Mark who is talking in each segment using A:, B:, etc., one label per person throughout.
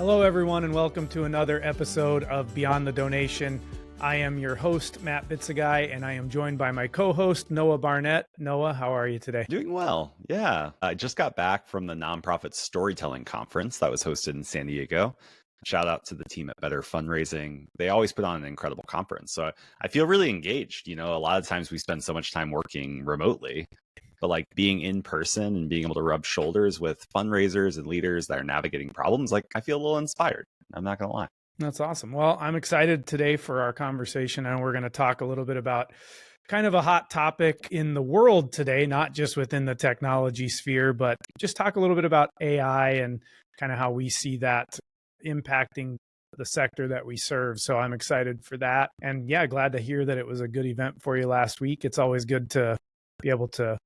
A: Hello, everyone, and welcome to another episode of Beyond the Donation. I am your host, Matt Bitzegaio, and I am joined by my co-host, Noah Barnett. Noah, how are you today?
B: Doing well. Yeah. I just got back from the nonprofit storytelling conference that was hosted in San Diego. Shout out to the team at Better Fundraising. They always put on an incredible conference. So I feel really engaged. You know, a lot of times we spend so much time working remotely, but like being in person and being able to rub shoulders with fundraisers and leaders that are navigating problems, like I feel a little inspired. I'm not going to lie.
A: That's awesome. Well, I'm excited today for our conversation, and we're going to talk a little bit about kind of a hot topic in the world today, not just within the technology sphere, but just talk a little bit about AI and kind of how we see that impacting the sector that we serve. So I'm excited for that. And yeah, glad to hear that it was a good event for you last week. It's always good to be able to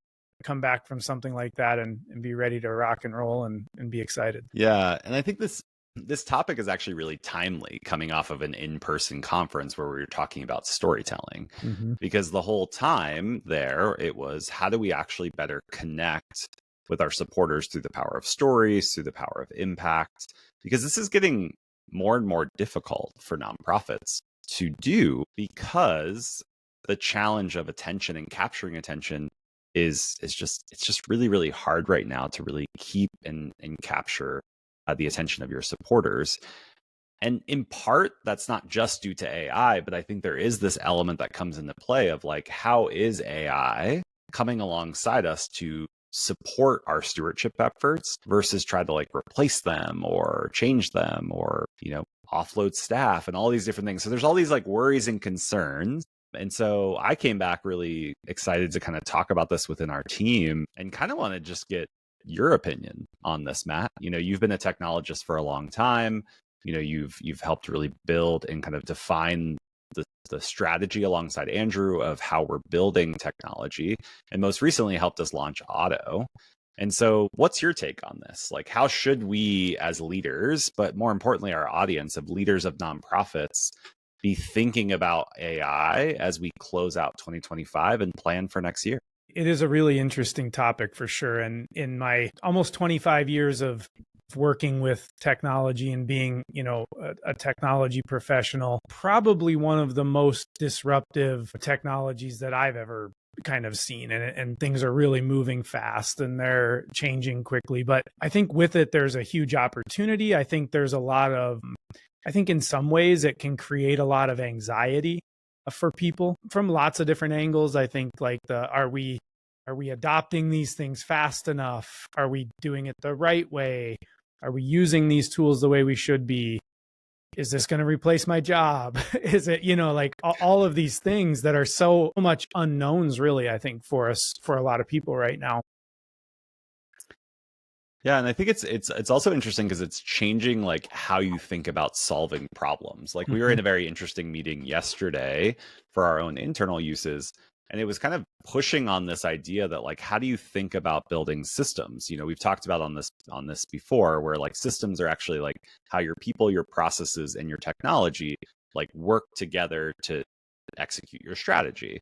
A: come back from something like that and be ready to rock and roll and be excited.
B: Yeah. And I think this topic is actually really timely coming off of an in-person conference where we were talking about storytelling, because the whole time there, it was how do we actually better connect with our supporters through the power of stories, through the power of impact, because this is getting more and more difficult for nonprofits to do because the challenge of attention and capturing attention is just really, really hard right now to really keep and capture the attention of your supporters. And in part, that's not just due to AI, but I think there is this element that comes into play of like, how is AI coming alongside us to support our stewardship efforts versus try to like replace them or change them or, you know, offload staff and all these different things. So there's all these like worries and concerns. And so I came back really excited to kind of talk about this within our team and kind of want to just get your opinion on this, Matt. You know, you've been a technologist for a long time. You know, you've helped really build and kind of define the strategy alongside Andrew of how we're building technology, and most recently helped us launch Otto. And so what's your take on this? Like, how should we as leaders, but more importantly, our audience of leaders of nonprofits, be thinking about AI as we close out 2025 and plan for next year?
A: It is a really interesting topic for sure. And in my almost 25 years of working with technology and being, you know, a technology professional, probably one of the most disruptive technologies that I've ever kind of seen. And things are really moving fast and they're changing quickly. But I think with it, there's a huge opportunity. I think there's a lot of, I think in some ways it can create a lot of anxiety for people from lots of different angles. I think like are we adopting these things fast enough? Are we doing it the right way? Are we using these tools the way we should be? Is this going to replace my job? Is it, you know, like all of these things that are so much unknowns, really, I think for us, for a lot of people right now.
B: Yeah, and I think it's also interesting because it's changing like how you think about solving problems. Like we were in a very interesting meeting yesterday for our own internal uses, and it was kind of pushing on this idea that like, how do you think about building systems? You know, we've talked about on this before, where like systems are actually like how your people, your processes, and your technology like work together to execute your strategy.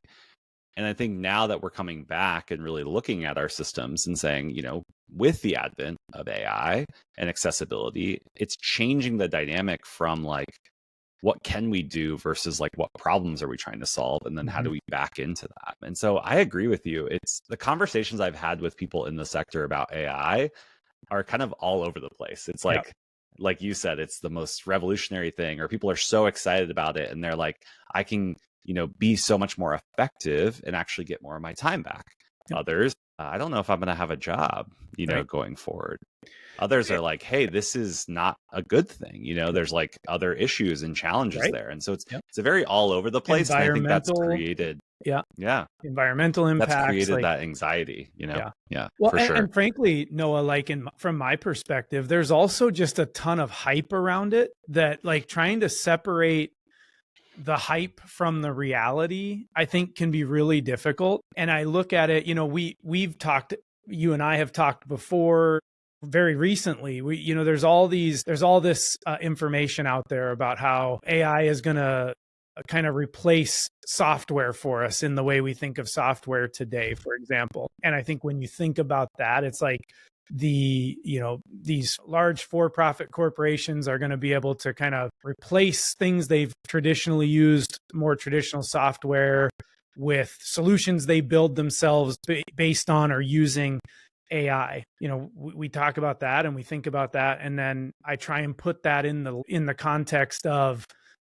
B: And I think now that we're coming back and really looking at our systems and saying, you know, with the advent of AI and accessibility, it's changing the dynamic from like, what can we do versus like, what problems are we trying to solve? And then how do we back into that? And so I agree with you. It's the conversations I've had with people in the sector about AI are kind of all over the place. It's like you said, it's the most revolutionary thing, or people are so excited about it. And they're like, I can, you know, be so much more effective and actually get more of my time back. Others, I don't know if I'm going to have a job, you know, going forward. Others are like, hey, this is not a good thing. You know, there's like other issues and challenges there. And so it's a very all over the place. And I think that's created,
A: environmental impacts.
B: That's created that anxiety, you know? Yeah,
A: well,
B: for sure.
A: And frankly, Noah, like from my perspective, there's also just a ton of hype around it that like trying to separate the hype from the reality, I think can be really difficult. And I look at it, you know, we've talked, you and I have talked before very recently. You know, there's all this information out there about how AI is going to kind of replace software for us in the way we think of software today, for example. And I think when you think about that, it's like, these large for-profit corporations are going to be able to kind of replace things they've traditionally used, more traditional software, with solutions they build themselves based on or using AI. We talk about that and we think about that, and then I try and put that in the context of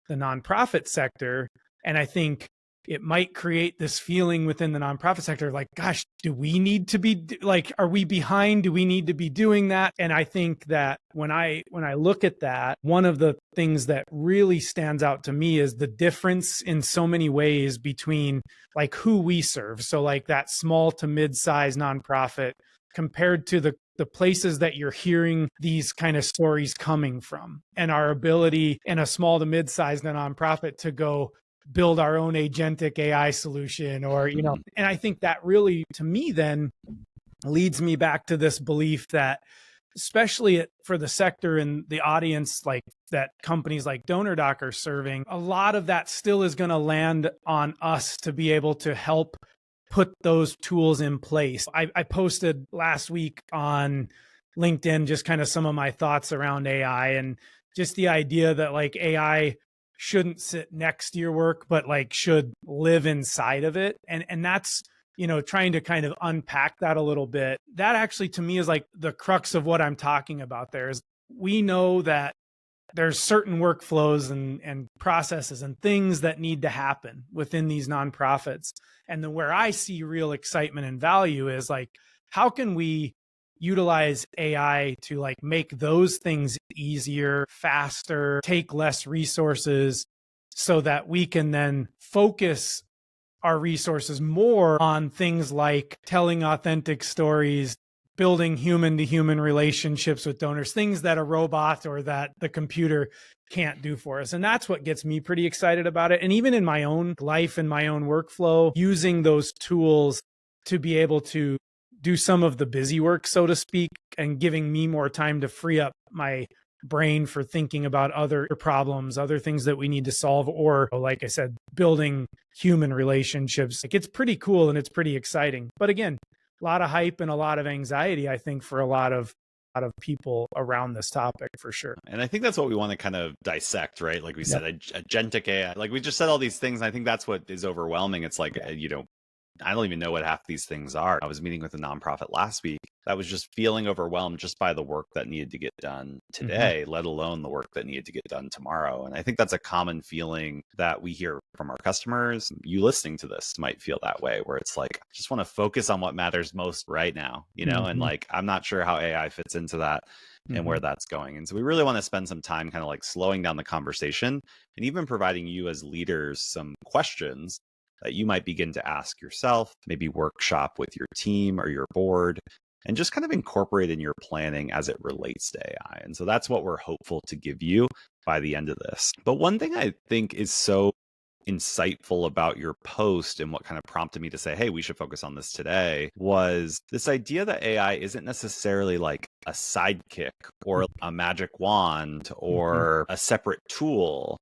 A: the nonprofit sector, and I think it might create this feeling within the nonprofit sector, like, gosh, do we need to be like, are we behind? Do we need to be doing that? And I think that when I look at that, one of the things that really stands out to me is the difference in so many ways between like who we serve. So like that small to mid-size nonprofit compared to the places that you're hearing these kind of stories coming from, and our ability in a small to mid-sized nonprofit to go build our own agentic AI solution, or, and I think that really, to me, then leads me back to this belief that, especially for the sector and the audience, like that companies like DonorDock are serving, a lot of that still is going to land on us to be able to help put those tools in place. I posted last week on LinkedIn just kind of some of my thoughts around AI, and just the idea that like AI shouldn't sit next to your work, but like should live inside of it. And that's, trying to kind of unpack that a little bit. That actually to me is like the crux of what I'm talking about there. Is we know that there's certain workflows and processes and things that need to happen within these nonprofits. And then where I see real excitement and value is like, how can we utilize AI to like make those things easier, faster, take less resources, so that we can then focus our resources more on things like telling authentic stories, building human to human relationships with donors, things that a robot or that the computer can't do for us. And that's what gets me pretty excited about it. And even in my own life and my own workflow, using those tools to be able to do some of the busy work, so to speak, and giving me more time to free up my brain for thinking about other problems, other things that we need to solve, or like I said, building human relationships. Like, it's pretty cool and it's pretty exciting. But again, a lot of hype and a lot of anxiety, I think, for a lot of people around this topic, for sure.
B: And I think that's what we want to kind of dissect, right? Like we said, agentic AI, like we just said all these things. And I think that's what is overwhelming. It's like, I don't even know what half these things are. I was meeting with a nonprofit last week that was just feeling overwhelmed just by the work that needed to get done today, let alone the work that needed to get done tomorrow. And I think that's a common feeling that we hear from our customers. You listening to this might feel that way, where it's like, I just want to focus on what matters most right now, and like, I'm not sure how AI fits into that and where that's going. And so we really want to spend some time kind of like slowing down the conversation and even providing you as leaders some questions that you might begin to ask yourself, maybe workshop with your team or your board, and just kind of incorporate in your planning as it relates to AI. And so that's what we're hopeful to give you by the end of this. But one thing I think is so insightful about your post and what kind of prompted me to say, hey, we should focus on this today, was this idea that AI isn't necessarily like a sidekick or a magic wand or a separate tool,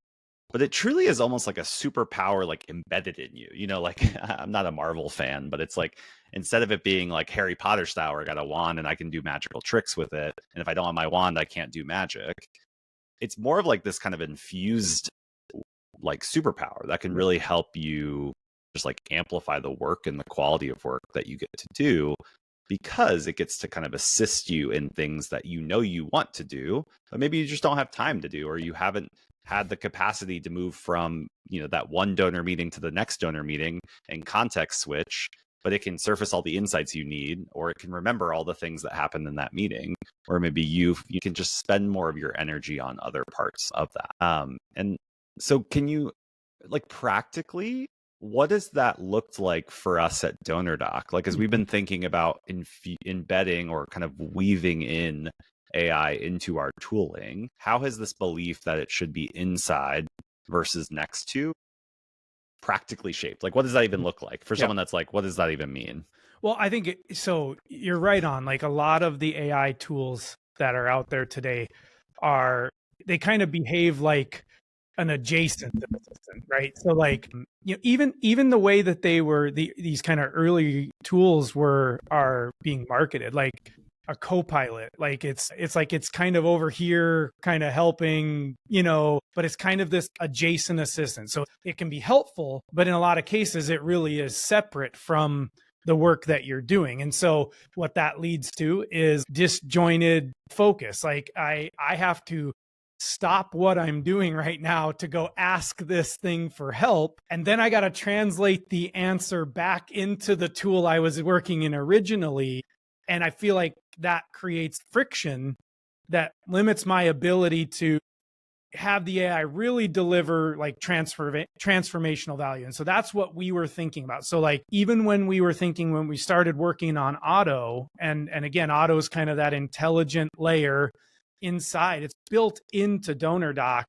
B: but it truly is almost like a superpower, like embedded in you. Like, I'm not a Marvel fan, but it's like, instead of it being like Harry Potter style, where I got a wand and I can do magical tricks with it, and if I don't have my wand, I can't do magic. It's more of like this kind of infused like superpower that can really help you just like amplify the work and the quality of work that you get to do, because it gets to kind of assist you in things that you want to do, but maybe you just don't have time to do, or you haven't had the capacity to move from, that one donor meeting to the next donor meeting and context switch, but it can surface all the insights you need, or it can remember all the things that happened in that meeting, or maybe you can just spend more of your energy on other parts of that. And so can you, like, practically, what does that look like for us at DonorDock? Like, as we've been thinking about embedding or kind of weaving in AI into our tooling, how has this belief that it should be inside versus next to practically shaped? Like, what does that even look like for someone that's like, what does that even mean?
A: Well, I think so you're right on. Like, a lot of the AI tools that are out there today they kind of behave like an adjacent assistant, right? So like, even the way that these kind of early tools are being marketed, like a co-pilot. Like it's like it's kind of over here, kind of helping, but it's kind of this adjacent assistant. So it can be helpful, but in a lot of cases, it really is separate from the work that you're doing. And so what that leads to is disjointed focus. Like I have to stop what I'm doing right now to go ask this thing for help. And then I got to translate the answer back into the tool I was working in originally. And I feel like that creates friction that limits my ability to have the AI really deliver like transformational value. And so that's what we were thinking about. So like even when we started working on Otto, and again, Otto is kind of that intelligent layer inside. It's built into DonorDock,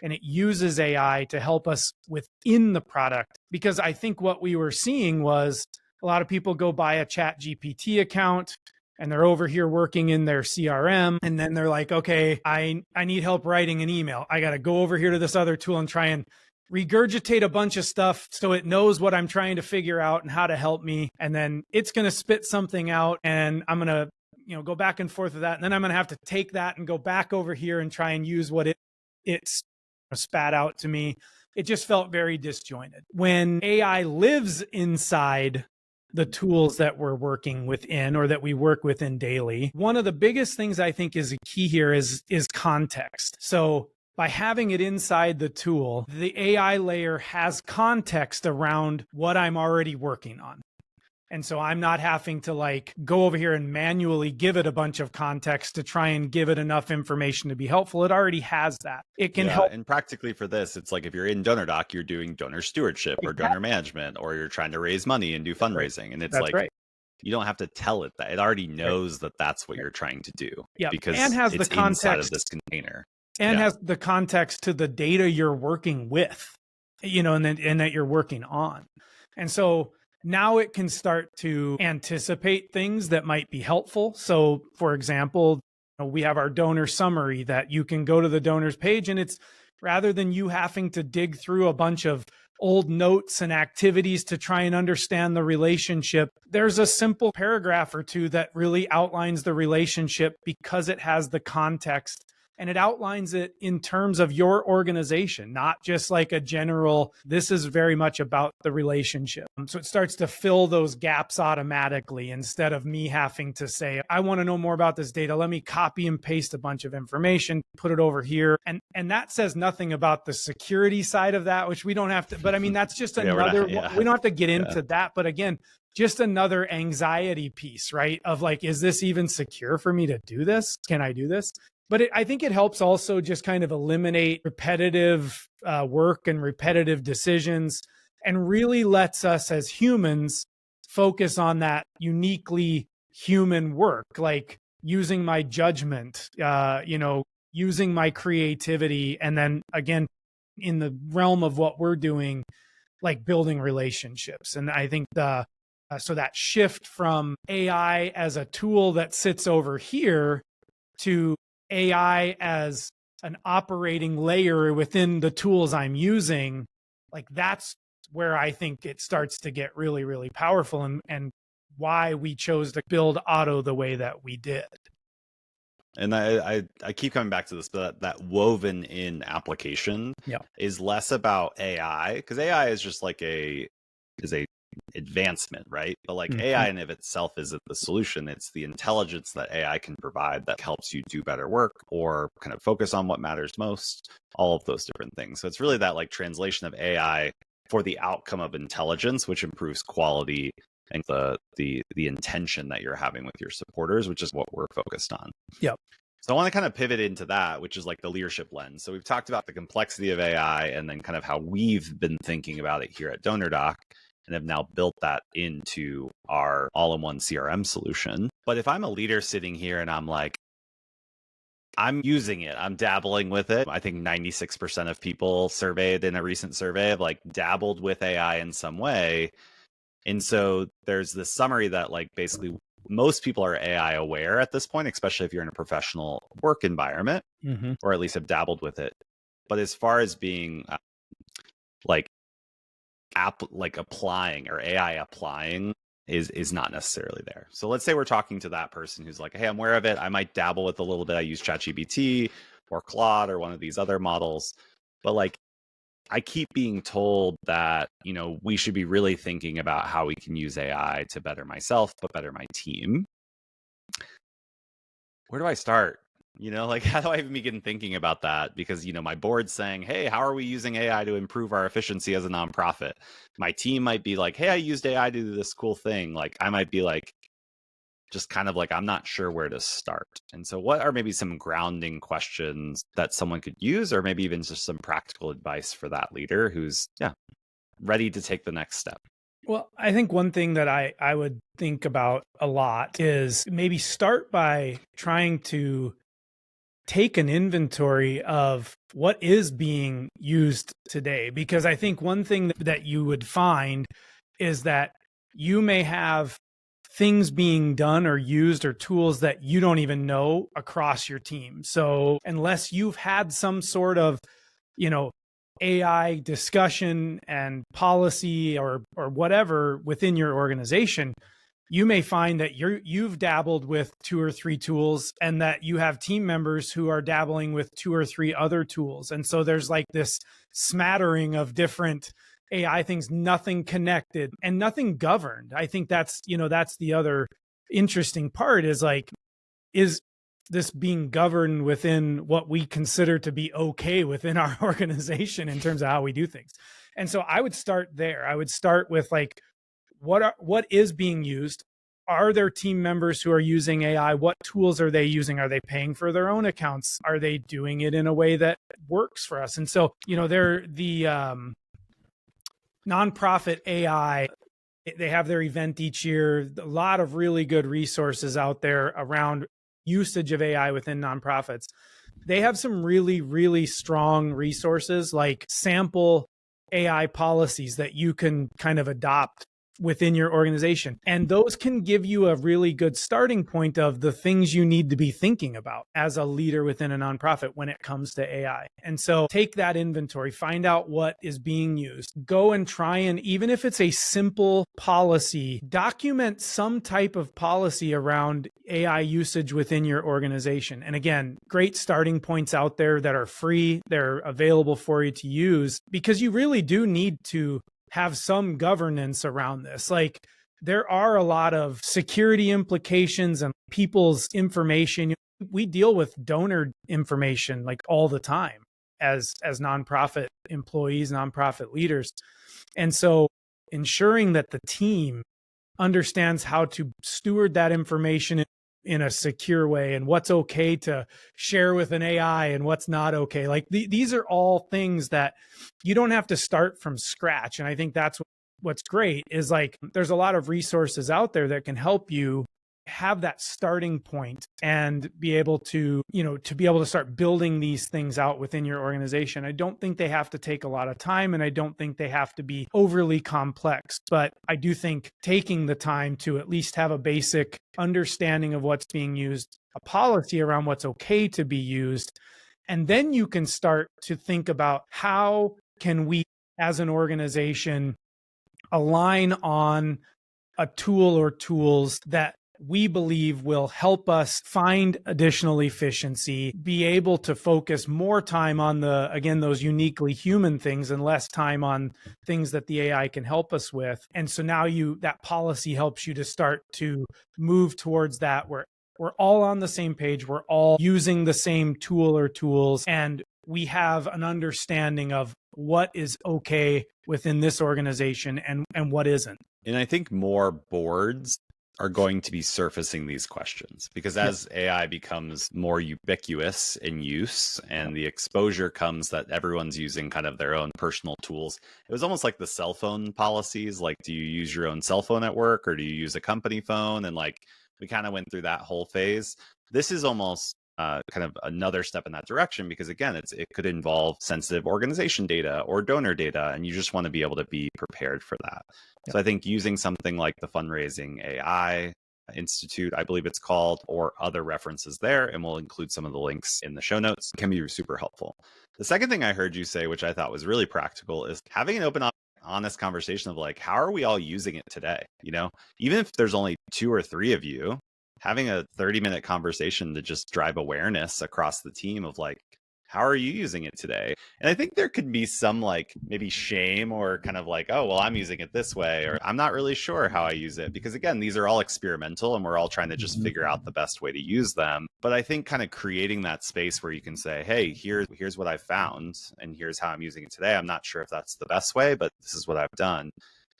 A: and it uses AI to help us within the product. Because I think what we were seeing was a lot of people go buy a ChatGPT account and they're over here working in their CRM. And then they're like, okay, I need help writing an email. I got to go over here to this other tool and try and regurgitate a bunch of stuff so it knows what I'm trying to figure out and how to help me. And then it's going to spit something out, and I'm going to go back and forth with that. And then I'm going to have to take that and go back over here and try and use what it's spat out to me. It just felt very disjointed. When AI lives inside the tools that we're working within or that we work within daily, one of the biggest things I think is a key here is context. So by having it inside the tool, the AI layer has context around what I'm already working on. And so I'm not having to like go over here and manually give it a bunch of context to try and give it enough information to be helpful. It already has that. It can help.
B: And practically for this, it's like if you're in DonorDock, you're doing donor stewardship or donor management, or you're trying to raise money and do fundraising. And it's you don't have to tell it that. It already knows that that's what you're trying to do.
A: Yeah.
B: Because
A: and has
B: it's
A: the context
B: inside of this container.
A: And has the context to the data you're working with, and that you're working on. And so now it can start to anticipate things that might be helpful. So for example, we have our donor summary that you can go to the donors page, and it's rather than you having to dig through a bunch of old notes and activities to try and understand the relationship, there's a simple paragraph or two that really outlines the relationship because it has the context. And it outlines it in terms of your organization, not just like a general, this is very much about the relationship. So it starts to fill those gaps automatically instead of me having to say, I want to know more about this data. Let me copy and paste a bunch of information, put it over here. And that says nothing about the security side of that, which we don't have to, but I mean, that's just another, we don't have to get into that. But again, just another anxiety piece, right? Of like, is this even secure for me to do this? Can I do this? But I think it helps also just kind of eliminate repetitive work and repetitive decisions, and really lets us as humans focus on that uniquely human work, like using my judgment, using my creativity. And then again, in the realm of what we're doing, like building relationships. And I think so that shift from AI as a tool that sits over here to AI as an operating layer within the tools I'm using, like that's where I think it starts to get really, really powerful, and why we chose to build Otto the way that we did.
B: And I keep coming back to this, but that woven in application is less about AI, because AI is just like a advancement, right? But like AI in of itself isn't the solution. It's the intelligence that AI can provide that helps you do better work or kind of focus on what matters most, all of those different things. So it's really that like translation of AI for the outcome of intelligence, which improves quality and the intention that you're having with your supporters, which is what we're focused on.
A: Yep.
B: So I want to kind of pivot into that, which is like the leadership lens. So we've talked about the complexity of AI and then kind of how we've been thinking about it here at DonorDock, and have now built that into our all-in-one CRM solution. But if I'm a leader sitting here and I'm like, I'm using it, I'm dabbling with it. I think 96% of people surveyed in a recent survey have like dabbled with AI in some way. And so there's this summary that like basically most people are AI aware at this point, especially if you're in a professional work environment, or at least have dabbled with it. But as far as being applying or AI applying is not necessarily there. So let's say we're talking to that person who's like, hey, I'm aware of it. I might dabble with a little bit. I use ChatGPT or Claude or one of these other models. But like, I keep being told that, we should be really thinking about how we can use AI to better myself, but better my team. Where do I start? Like, how do I even begin thinking about that? Because, my board's saying, hey, how are we using AI to improve our efficiency as a nonprofit? My team might be like, hey, I used AI to do this cool thing. Like, I might be like, just kind of like, I'm not sure where to start. And so what are maybe some grounding questions that someone could use, or maybe even just some practical advice for that leader who's, ready to take the next step?
A: Well, I think one thing that I would think about a lot is maybe start by trying to take an inventory of what is being used today. Because I think one thing that you would find is that you may have things being done or used or tools that you don't even know across your team. So unless you've had some sort of, AI discussion and policy or whatever within your organization, you may find that you've dabbled with 2 or 3 tools, and that you have team members who are dabbling with 2 or 3 other tools. And so there's like this smattering of different AI things, nothing connected and nothing governed. I think that's the other interesting part, is like, is this being governed within what we consider to be okay within our organization in terms of how we do things? And so I would start there. I would start with like, what is being used? Are there team members who are using AI? What tools are they using? Are they paying for their own accounts? Are they doing it in a way that works for us? And so, they're the nonprofit AI. They have their event each year. A lot of really good resources out there around usage of AI within nonprofits. They have some really, really strong resources, like sample AI policies that you can kind of adopt within your organization. And those can give you a really good starting point of the things you need to be thinking about as a leader within a nonprofit when it comes to AI. And so take that inventory, find out what is being used, go and try, and even if it's a simple policy, document some type of policy around AI usage within your organization. And again, great starting points out there that are free. They're available for you to use, because you really do need to have some governance around this. Like, there are a lot of security implications and people's information. We deal with donor information like all the time as nonprofit employees, nonprofit leaders. And so ensuring that the team understands how to steward that information in a secure way, and what's okay to share with an AI and what's not okay. Like these are all things that you don't have to start from scratch. And I think that's what's great, is like, there's a lot of resources out there that can help you have that starting point and be able to, start building these things out within your organization. I don't think they have to take a lot of time, and I don't think they have to be overly complex, but I do think taking the time to at least have a basic understanding of what's being used, a policy around what's okay to be used, and then you can start to think about how can we as an organization align on a tool or tools that we believe will help us find additional efficiency, be able to focus more time on those uniquely human things and less time on things that the AI can help us with. And so now that policy helps you to start to move towards that, where we're all on the same page, we're all using the same tool or tools, and we have an understanding of what is okay within this organization and what isn't.
B: And I think more boards are going to be surfacing these questions, because as AI becomes more ubiquitous in use and the exposure comes that everyone's using kind of their own personal tools, it was almost like the cell phone policies. Like, do you use your own cell phone at work, or do you use a company phone? And like, we kind of went through that whole phase. This is almost kind of another step in that direction, because again, it could involve sensitive organization data or donor data, and you just want to be able to be prepared for that. So I think using something like the Fundraising AI Institute, I believe it's called, or other references there, and we'll include some of the links in the show notes, can be super helpful. The second thing I heard you say, which I thought was really practical, is having an open honest conversation of like, how are we all using it today? You know, even if there's only 2 or 3 of you, having a 30-minute conversation to just drive awareness across the team of like, how are you using it today? And I think there could be some like maybe shame or kind of like, oh, well, I'm using it this way, or I'm not really sure how I use it. Because again, these are all experimental and we're all trying to just figure out the best way to use them. But I think kind of creating that space where you can say, hey, here's what I found and here's how I'm using it today. I'm not sure if that's the best way, but this is what I've done,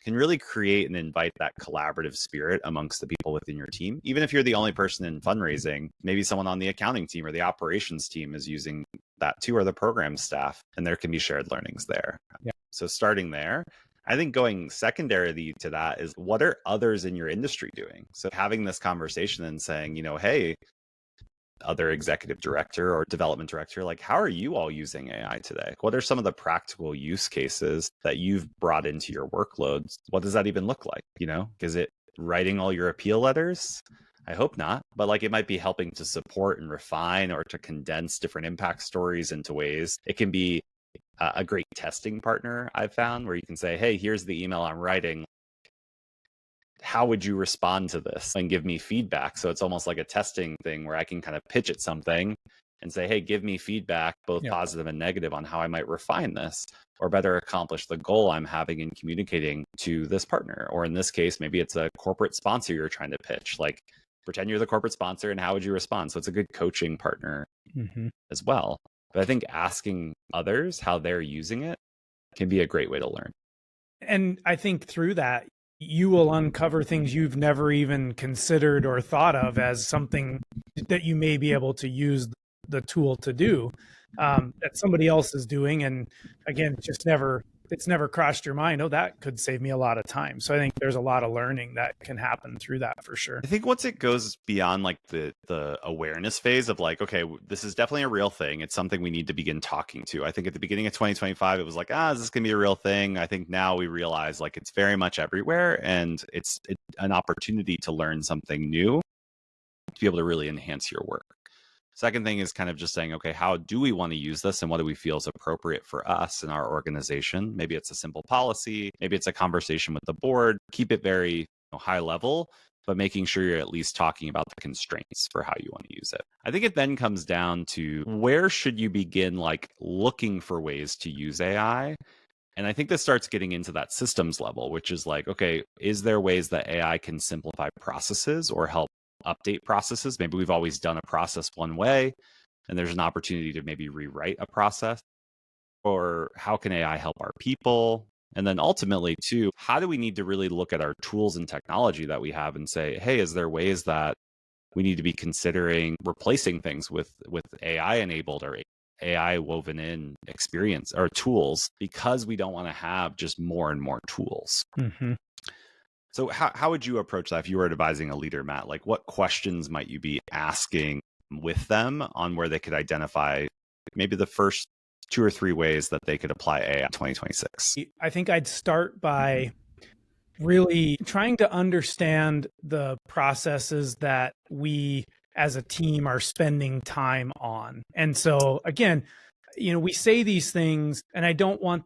B: can really create and invite that collaborative spirit amongst the people within your team. Even if you're the only person in fundraising, maybe someone on the accounting team or the operations team is using that too, or the program staff, and there can be shared learnings there. Yeah. So starting there, I think going secondary to that is, what are others in your industry doing? So having this conversation and saying, you know, hey, other executive director or development director, like, how are you all using AI today? What are some of the practical use cases that you've brought into your workloads? What does that even look like? You know, is it writing all your appeal letters? I hope not, but like it might be helping to support and refine or to condense different impact stories into ways. It can be a great testing partner, I've found, where you can say, hey, here's the email I'm writing. How would you respond to this? And give me feedback. So it's almost like a testing thing where I can kind of pitch at something and say, hey, give me feedback, both positive and negative, on how I might refine this or better accomplish the goal I'm having in communicating to this partner. Or in this case, maybe it's a corporate sponsor you're trying to pitch. Like, pretend you're the corporate sponsor and how would you respond? So it's a good coaching partner as well. But I think asking others how they're using it can be a great way to learn.
A: And I think through that, you will uncover things you've never even considered or thought of as something that you may be able to use the tool to do, that somebody else is doing. And again, it's never crossed your mind, oh, that could save me a lot of time. So I think there's a lot of learning that can happen through that for sure.
B: I think once it goes beyond like the awareness phase of like, okay, this is definitely a real thing. It's something we need to begin talking to. I think at the beginning of 2025, it was like, is this going to be a real thing? I think now we realize like it's very much everywhere, and it's an opportunity to learn something new, to be able to really enhance your work. Second thing is kind of just saying, okay, how do we want to use this and what do we feel is appropriate for us in our organization? Maybe it's a simple policy, maybe it's a conversation with the board. Keep it very high level, but making sure you're at least talking about the constraints for how you want to use it. I think it then comes down to, where should you begin like looking for ways to use AI? And I think this starts getting into that systems level, which is like, okay, is there ways that AI can simplify processes or help update processes? Maybe we've always done a process one way and there's an opportunity to maybe rewrite a process. Or how can AI help our people? And then ultimately too, how do we need to really look at our tools and technology that we have and say, hey, is there ways that we need to be considering replacing things with AI enabled or AI woven in experience or tools, because we don't want to have just more and more tools. So how would you approach that if you were advising a leader, Matt? Like, what questions might you be asking with them on where they could identify maybe the first 2 or 3 ways that they could apply AI in 2026?
A: I think I'd start by really trying to understand the processes that we as a team are spending time on. And so again, we say these things, and I don't want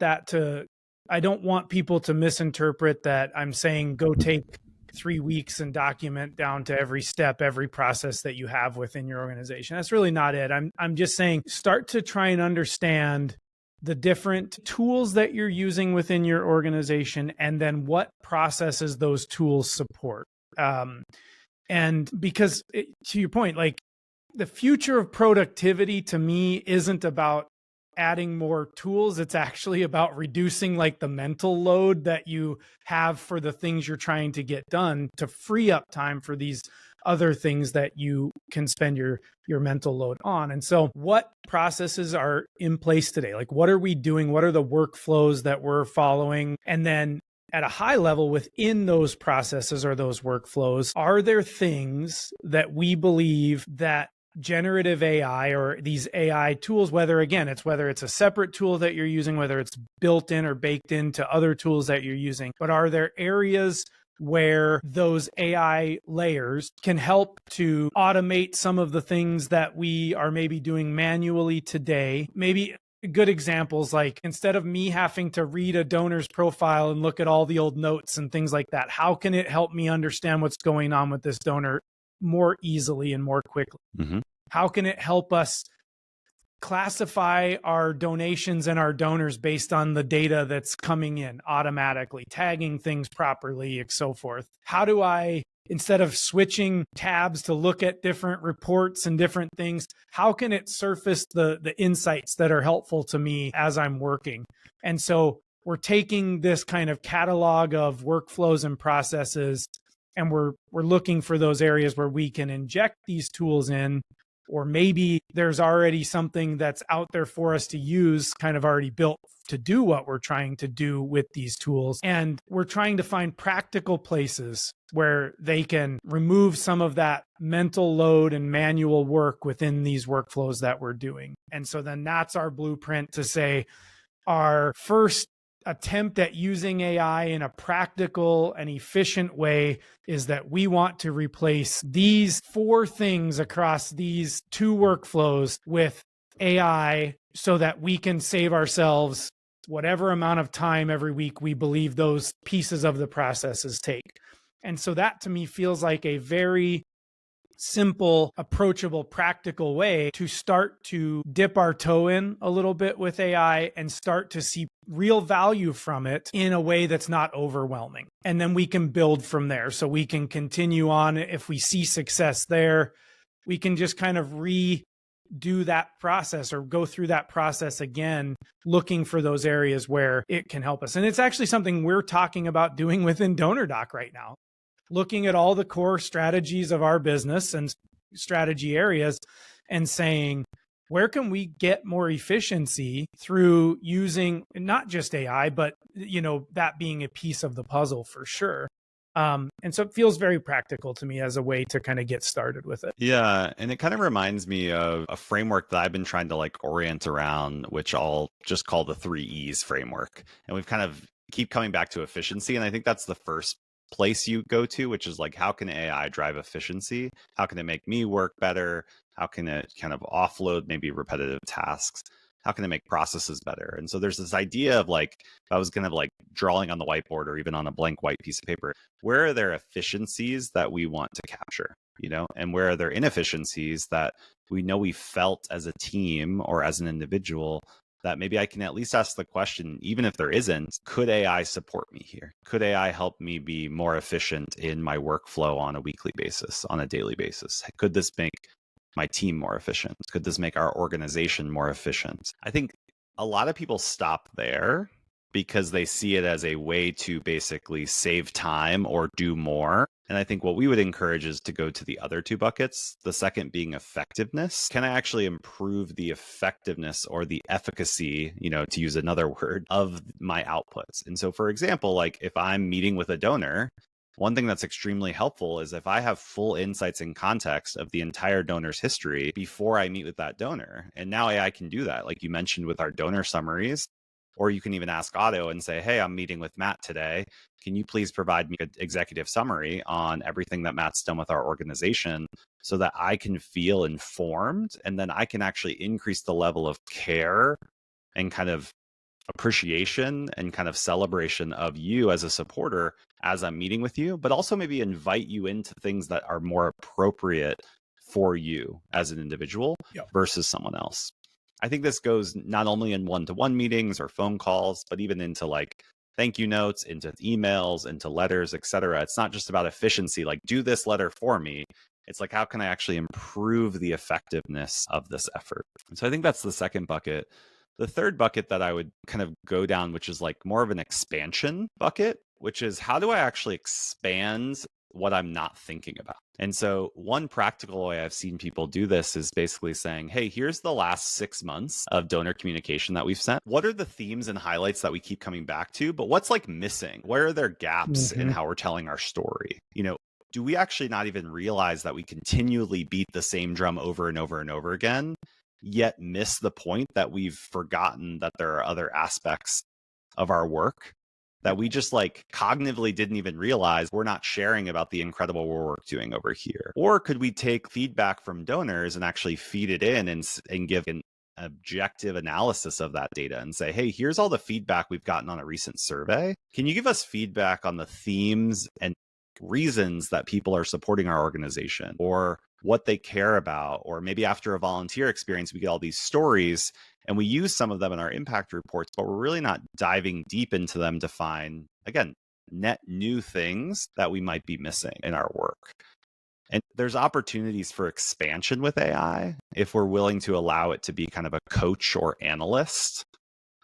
A: people to misinterpret that I'm saying go take 3 weeks and document down to every step, every process that you have within your organization. That's really not it. I'm just saying, start to try and understand the different tools that you're using within your organization, and then what processes those tools support. And because to your point, like, the future of productivity to me isn't about adding more tools. It's actually about reducing like the mental load that you have for the things you're trying to get done, to free up time for these other things that you can spend your mental load on. And so what processes are in place today? Like, what are we doing? What are the workflows that we're following? And then at a high level within those processes or those workflows, are there things that we believe that generative AI or these AI tools, whether it's a separate tool that you're using, whether it's built in or baked into other tools that you're using, but are there areas where those AI layers can help to automate some of the things that we are maybe doing manually today? Maybe good examples, like instead of me having to read a donor's profile and look at all the old notes and things like that, how can it help me understand what's going on with this donor more easily and more quickly? Mm-hmm. How can it help us classify our donations and our donors based on the data that's coming in automatically, tagging things properly, and so forth? How do I, instead of switching tabs to look at different reports and different things, how can it surface the insights that are helpful to me as I'm working? And so we're taking this kind of catalog of workflows and processes, and we're looking for those areas where we can inject these tools in, or maybe there's already something that's out there for us to use, kind of already built to do what we're trying to do with these tools. And we're trying to find practical places where they can remove some of that mental load and manual work within these workflows that we're doing. And so then that's our blueprint to say our first attempt at using AI in a practical and efficient way is that we want to replace these 4 things across these 2 workflows with AI so that we can save ourselves whatever amount of time every week we believe those pieces of the processes take. And so that to me feels like a very simple, approachable, practical way to start to dip our toe in a little bit with AI and start to see real value from it in a way that's not overwhelming. And then we can build from there. So we can continue on. If we see success there, we can just kind of redo that process or go through that process again, looking for those areas where it can help us. And it's actually something we're talking about doing within DonorDock right now, looking at all the core strategies of our business and strategy areas and saying, where can we get more efficiency through using not just AI, but, that being a piece of the puzzle for sure. And so it feels very practical to me as a way to kind of get started with it.
B: Yeah. And it kind of reminds me of a framework that I've been trying to orient around, which I'll just call the 3 E's framework. And we've kind of keep coming back to efficiency. And I think that's the first place you go to, which is how can AI drive efficiency? How can it make me work better? How can it kind of offload maybe repetitive tasks? How can it make processes better? And so there's this idea of if I was kind of drawing on the whiteboard or even on a blank white piece of paper, where are there efficiencies that we want to capture, and where are there inefficiencies that we know we felt as a team or as an individual that maybe I can at least ask the question, even if there isn't, could AI support me here? Could AI help me be more efficient in my workflow on a weekly basis, on a daily basis? Could this make my team more efficient? Could this make our organization more efficient? I think a lot of people stop there because they see it as a way to basically save time or do more. And I think what we would encourage is to go to the other 2 buckets, the second being effectiveness. Can I actually improve the effectiveness or the efficacy, to use another word, of my outputs? And so, for example, if I'm meeting with a donor, one thing that's extremely helpful is if I have full insights and context of the entire donor's history before I meet with that donor. And now AI can do that, like you mentioned with our donor summaries. Or you can even ask Otto and say, hey, I'm meeting with Matt today. Can you please provide me an executive summary on everything that Matt's done with our organization so that I can feel informed, and then I can actually increase the level of care and kind of appreciation and kind of celebration of you as a supporter as I'm meeting with you, but also maybe invite you into things that are more appropriate for you as an individual versus someone else. I think this goes not only in one-to-one meetings or phone calls, but even into thank you notes, into emails, into letters, etc. It's not just about efficiency, do this letter for me. It's how can I actually improve the effectiveness of this effort? And so I think that's the second bucket. The third bucket that I would kind of go down, which is more of an expansion bucket, which is how do I actually expand what I'm not thinking about? And so one practical way I've seen people do this is basically saying, hey, here's the last 6 months of donor communication that we've sent. What are the themes and highlights that we keep coming back to? But what's missing? Where are there gaps in how we're telling our story? Do we actually not even realize that we continually beat the same drum over and over and over again, yet miss the point that we've forgotten that there are other aspects of our work that we just cognitively didn't even realize we're not sharing about the incredible work doing over here? Or could we take feedback from donors and actually feed it in and give an objective analysis of that data and say, hey, here's all the feedback we've gotten on a recent survey. Can you give us feedback on the themes and reasons that people are supporting our organization, or what they care about? Or maybe after a volunteer experience, we get all these stories and we use some of them in our impact reports, but we're really not diving deep into them to find, again, net new things that we might be missing in our work. And there's opportunities for expansion with AI if we're willing to allow it to be kind of a coach or analyst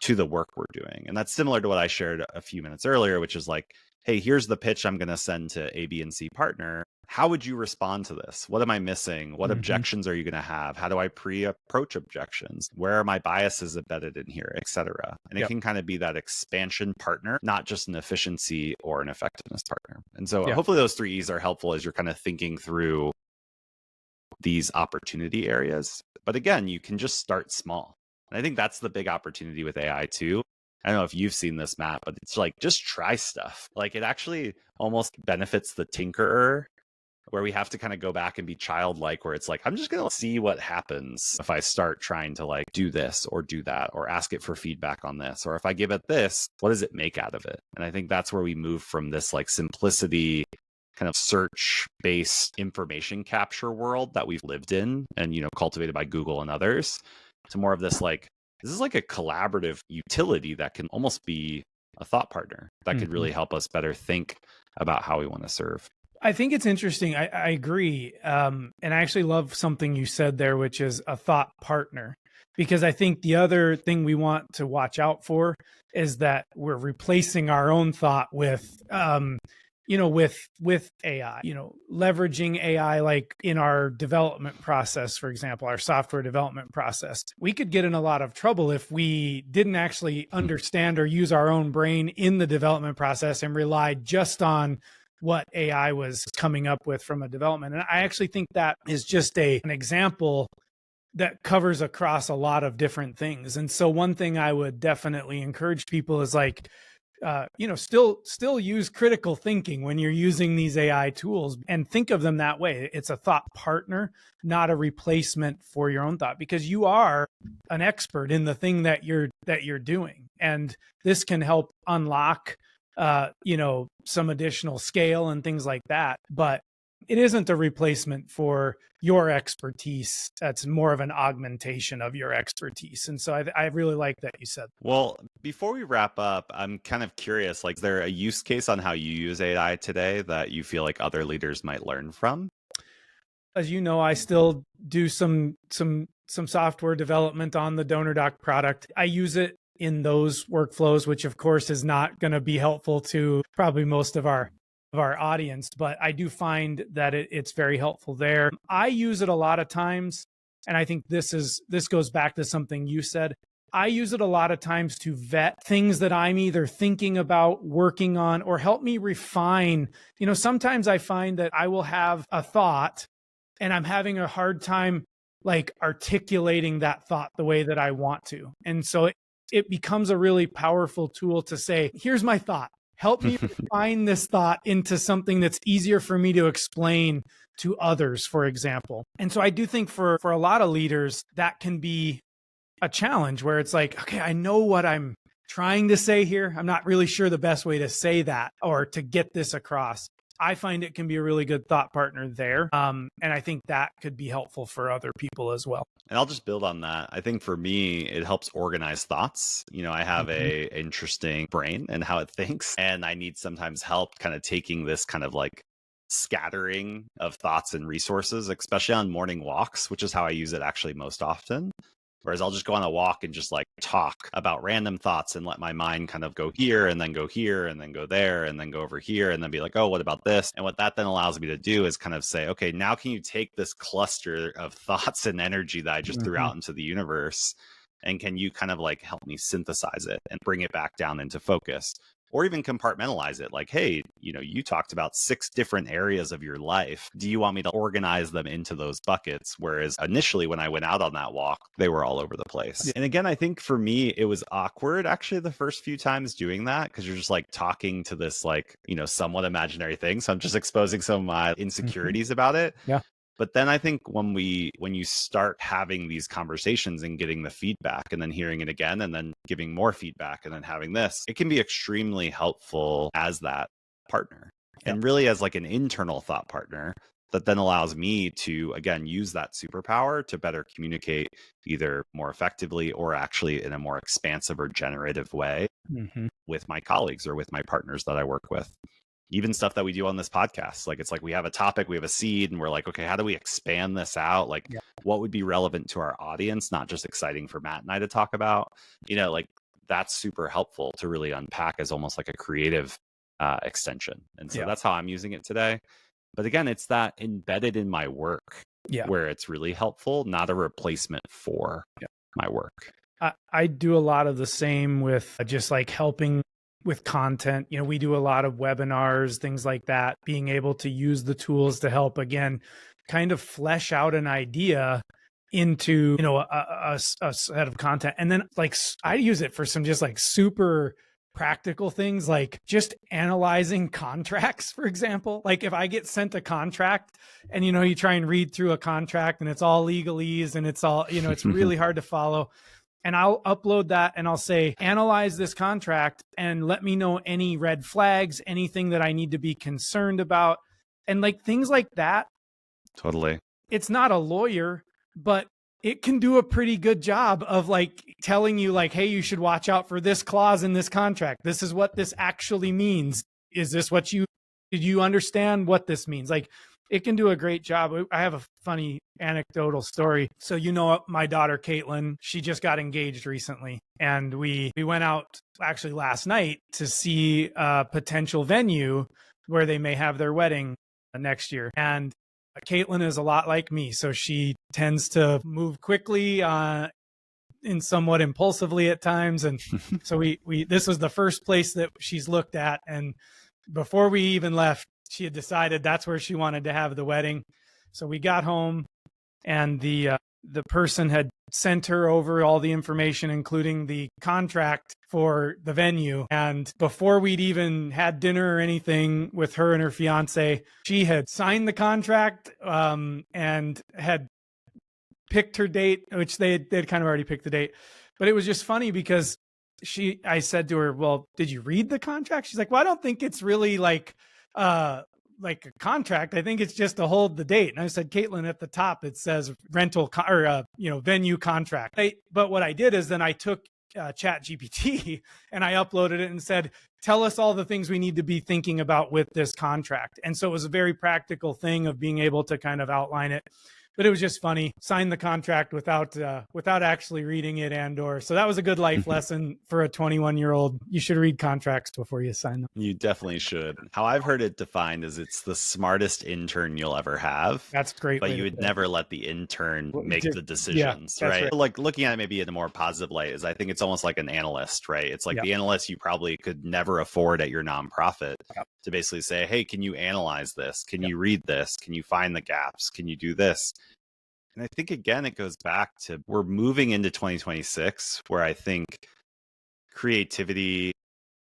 B: to the work we're doing. And that's similar to what I shared a few minutes earlier, which is like, hey, here's the pitch I'm going to send to A, B, and C partner. How would you respond to this? What am I missing? What objections are you going to have? How do I pre-approach objections? Where are my biases embedded in here, et cetera? And it can kind of be that expansion partner, not just an efficiency or an effectiveness partner. And so hopefully those 3 E's are helpful as you're kind of thinking through these opportunity areas. But again, you can just start small. And I think that's the big opportunity with AI too. I don't know if you've seen this, Matt, but it's like, just try stuff. Like, it actually almost benefits the tinkerer, where we have to kind of go back and be childlike, where it's like, I'm just going to see what happens if I start trying to like do this or do that, or ask it for feedback on this, or if I give it this, what does it make out of it? And I think that's where we move from this like simplicity kind of search-based information capture world that we've lived in and, you know, cultivated by Google and others, to more of this like, this is like a collaborative utility that can almost be a thought partner that could really help us better think about how we want to serve.
A: I think it's interesting. I agree. And I actually love something you said there, which is a thought partner, because I think the other thing we want to watch out for is that we're replacing our own thought with, with AI, leveraging AI, like in our development process, for example, our software development process. We could get in a lot of trouble if we didn't actually understand or use our own brain in the development process and relied just on what AI was coming up with from a development. And I actually think that is just an example that covers across a lot of different things. And so one thing I would definitely encourage people is like, still use critical thinking when you're using these AI tools, and think of them that way. It's a thought partner, not a replacement for your own thought, because you are an expert in the thing that you're doing. And this can help unlock some additional scale and things like that, but it isn't a replacement for your expertise. That's more of an augmentation of your expertise. And so I really like that you said.
B: Well, before we wrap up, I'm kind of curious, like, is there a use case on how you use AI today that you feel like other leaders might learn from?
A: As you know, I still do some software development on the DonorDock product. I use it in those workflows, which of course is not going to be helpful to probably most of our audience, but I do find that it's very helpful there. I use it a lot of times, and I think this goes back to something you said. I use it a lot of times to vet things that I'm either thinking about, working on, or help me refine. Sometimes I find that I will have a thought and I'm having a hard time like articulating that thought the way that I want to. And so it becomes a really powerful tool to say, here's my thought. Help me refine this thought into something that's easier for me to explain to others, for example. And so I do think for a lot of leaders, that can be a challenge where it's like, okay, I know what I'm trying to say here. I'm not really sure the best way to say that or to get this across. I find it can be a really good thought partner there. And I think that could be helpful for other people as well.
B: And I'll just build on that. I think for me, it helps organize thoughts. I have a interesting brain and how it thinks, and I need sometimes help kind of taking this kind of like scattering of thoughts and resources, especially on morning walks, which is how I use it actually most often. Whereas I'll just go on a walk and just like talk about random thoughts and let my mind kind of go here and then go here and then go there and then go over here and then be like, oh, what about this? And what that then allows me to do is kind of say, okay, now can you take this cluster of thoughts and energy that I just threw out into the universe, and can you kind of like help me synthesize it and bring it back down into focus? Or even compartmentalize it, like, hey, you talked about 6 different areas of your life. Do you want me to organize them into those buckets? Whereas initially when I went out on that walk, they were all over the place. Yeah. And again, I think for me, it was awkward actually the first few times doing that, because you're just like talking to this like, somewhat imaginary thing. So I'm just exposing some of my insecurities about it.
A: Yeah.
B: But then I think when you start having these conversations and getting the feedback and then hearing it again and then giving more feedback and then having this, it can be extremely helpful as that partner. Yep. And really as like an internal thought partner that then allows me to, again, use that superpower to better communicate either more effectively or actually in a more expansive or generative way with my colleagues or with my partners that I work with. Even stuff that we do on this podcast, like it's like we have a topic, we have a seed, and we're like, okay, how do we expand this out? Like, what would be relevant to our audience, not just exciting for Matt and I to talk about? Like that's super helpful to really unpack as almost like a creative extension. And so that's how I'm using it today. But again, it's that embedded in my work where it's really helpful, not a replacement for my work.
A: I do a lot of the same with just like helping with content. We do a lot of webinars, things like that, being able to use the tools to help, again, kind of flesh out an idea into, a set of content. And then like I use it for some just like super practical things, like just analyzing contracts, for example. Like if I get sent a contract and, you try and read through a contract and it's all legalese and it's all, it's really hard to follow. And I'll upload that and I'll say, analyze this contract and let me know any red flags, anything that I need to be concerned about. And like things like that.
B: Totally.
A: It's not a lawyer, but it can do a pretty good job of like telling you like, hey, you should watch out for this clause in this contract. This is what this actually means. Is this what did you understand what this means? Like it can do a great job. I have a funny anecdotal story. So, my daughter, Caitlin, she just got engaged recently. And we went out actually last night to see a potential venue where they may have their wedding next year. And Caitlin is a lot like me. So she tends to move quickly and somewhat impulsively at times. And so this was the first place that she's looked at. And before we even left, she had decided that's where she wanted to have the wedding. So we got home and the person had sent her over all the information, including the contract for the venue. And before we'd even had dinner or anything with her and her fiance, she had signed the contract and had picked her date, which they'd kind of already picked the date. But it was just funny because I said to her, well, did you read the contract? She's like, well, I don't think it's really like a contract. I think it's just to hold the date. And I said, Caitlin, at the top, it says venue contract. But what I did is then I took Chat GPT and I uploaded it and said, tell us all the things we need to be thinking about with this contract. And so it was a very practical thing of being able to kind of outline it. But it was just funny. Sign the contract without actually reading it so that was a good life lesson for a 21-year-old. You should read contracts before you sign them.
B: You definitely should. How I've heard it defined is it's the smartest intern you'll ever have.
A: That's great.
B: But you would never let the intern make the decisions, right? Like looking at it maybe in a more positive light is I think it's almost like an analyst, right? It's like the analyst you probably could never afford at your nonprofit to basically say, hey, can you analyze this? Can you read this? Can you find the gaps? Can you do this? And I think, again, it goes back to we're moving into 2026 where I think creativity,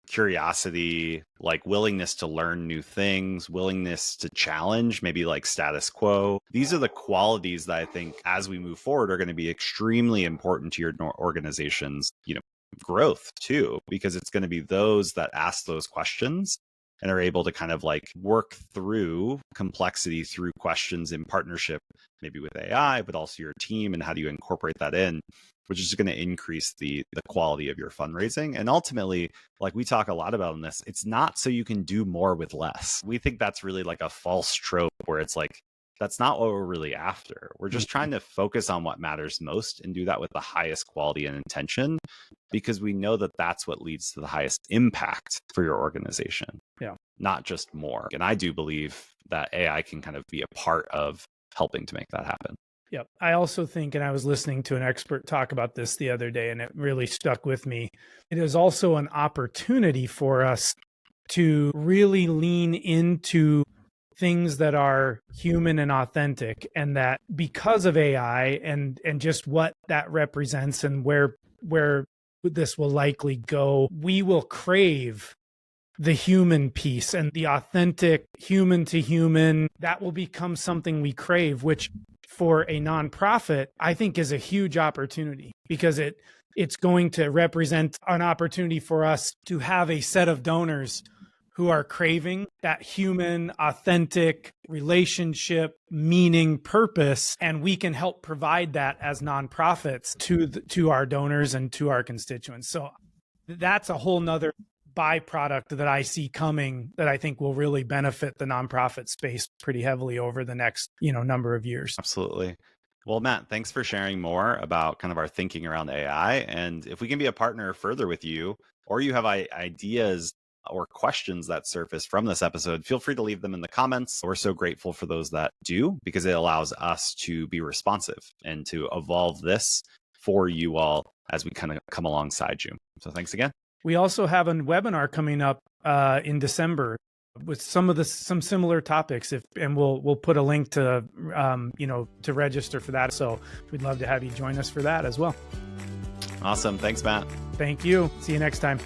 B: curiosity, like willingness to learn new things, willingness to challenge, maybe like status quo. These are the qualities that I think as we move forward are going to be extremely important to your organization's, growth too, because it's going to be those that ask those questions and are able to kind of like work through complexity through questions in partnership, maybe with AI, but also your team, and how do you incorporate that in, which is going to increase the quality of your fundraising. And ultimately, like we talk a lot about in this, it's not so you can do more with less. We think that's really like a false trope where it's like, that's not what we're really after. We're just trying to focus on what matters most and do that with the highest quality and intention, because we know that that's what leads to the highest impact for your organization.
A: Yeah.
B: Not just more. And I do believe that AI can kind of be a part of helping to make that happen.
A: Yep. I also think, and I was listening to an expert talk about this the other day, and it really stuck with me. It is also an opportunity for us to really lean into things that are human and authentic, and that because of AI and just what that represents and where this will likely go, we will crave the human piece and the authentic human to human, that will become something we crave, which for a nonprofit, I think is a huge opportunity, because it's going to represent an opportunity for us to have a set of donors who are craving that human, authentic relationship, meaning, purpose, and we can help provide that as nonprofits to our donors and to our constituents. So that's a whole nother byproduct that I see coming that I think will really benefit the nonprofit space pretty heavily over the next, number of years.
B: Absolutely. Well, Matt, thanks for sharing more about kind of our thinking around AI. And if we can be a partner further with you, or you have ideas or questions that surface from this episode, feel free to leave them in the comments. We're so grateful for those that do, because it allows us to be responsive and to evolve this for you all as we kind of come alongside you. So thanks again.
A: We also have a webinar coming up in December with some similar topics, and we'll put a link to to register for that. So we'd love to have you join us for that as well.
B: Awesome. Thanks, Matt.
A: Thank you. See you next time.